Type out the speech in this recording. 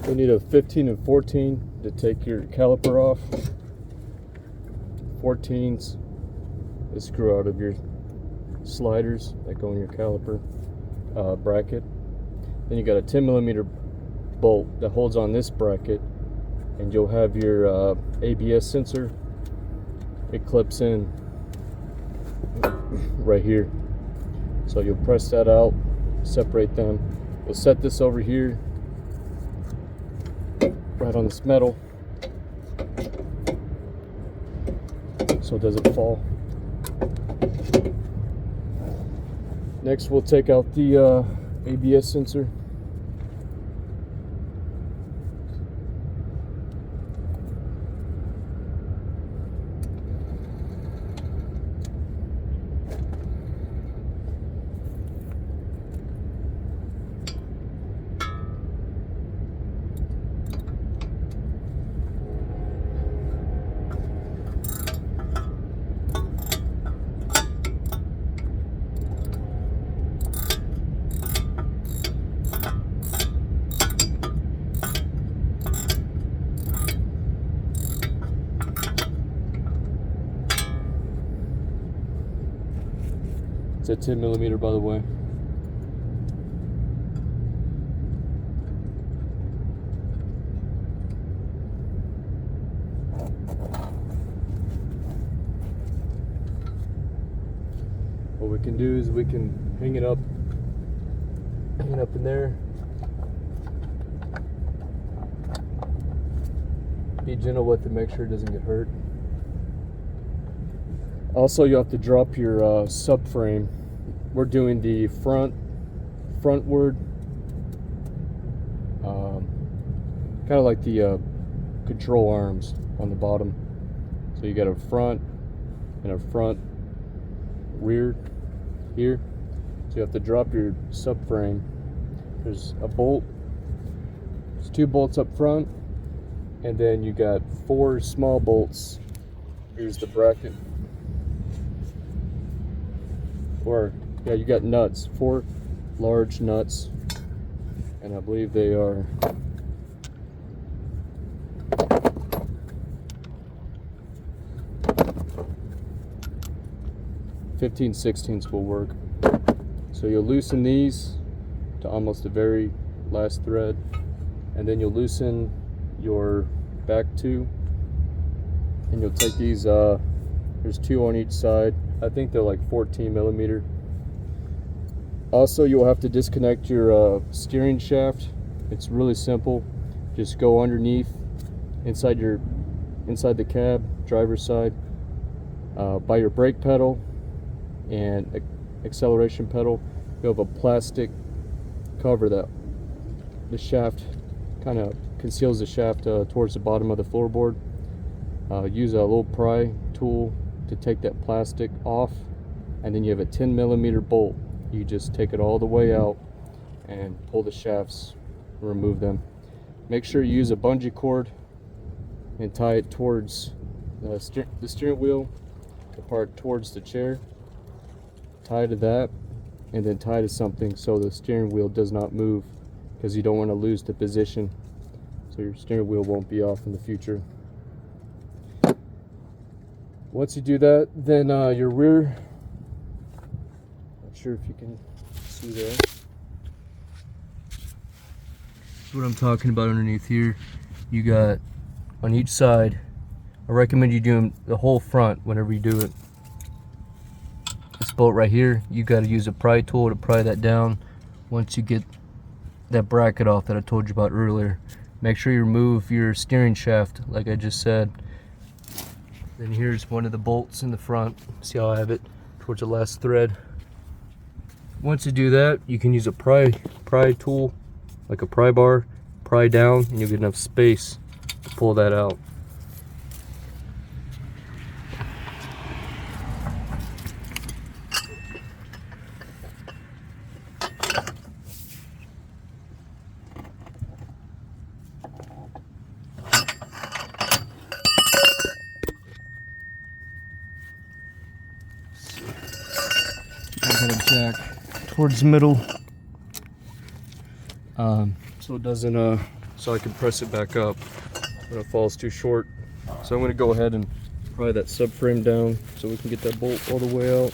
We need a 15 and 14 to take your caliper off. 14's the screw out of your sliders that go in your caliper bracket. Then you got a 10 millimeter bolt that holds on this bracket, and you'll have your ABS sensor. It clips in right here, so you'll press that out, separate them. We'll set this over here right on this metal so it doesn't fall. Next we'll take out the ABS sensor. It's a 10 millimeter, by the way. What we can do is we can hang it up in there. Be gentle with it, make sure it doesn't get hurt. Also, you have to drop your subframe. We're doing the frontward, kind of like the control arms on the bottom. So you got a front and a front rear here. So you have to drop your subframe. There's a bolt. There's 2 bolts up front, and then you got 4 small bolts. Here's the bracket. Or yeah, you got nuts, 4 large nuts, and I believe they are 15/16 will work. So you'll loosen these to almost the very last thread, and then you'll loosen your back 2, and you'll take these, there's 2 on each side. I think they're like 14 millimeter. Also, you'll have to disconnect your steering shaft. It's really simple. Just go underneath, inside the cab, driver's side, by your brake pedal and acceleration pedal. You have a plastic cover that the shaft kind of conceals the shaft towards the bottom of the floorboard. Use a little pry tool to take that plastic off, and then you have a 10 millimeter bolt. You just take it all the way out and pull the shafts and remove them. Make sure you use a bungee cord and tie it towards the steering wheel, the part towards the chair. Tie to that, and then tie to something so the steering wheel does not move, because you don't want to lose the position, so your steering wheel won't be off in the future. Once you do that, then your rear, not sure if you can see there. What I'm talking about underneath here, you got on each side, I recommend you doing the whole front whenever you do it. This bolt right here, you got to use a pry tool to pry that down. Once you get that bracket off that I told you about earlier, make sure you remove your steering shaft like I just said. Then here's one of the bolts in the front. See how I have it towards the last thread. Once you do that, you can use a pry tool, like a pry bar, pry down, and you'll get enough space to pull that out. I got a jack towards the middle, so it doesn't so I can press it back up when it falls too short. So I'm going to go ahead and pry that subframe down so we can get that bolt all the way out.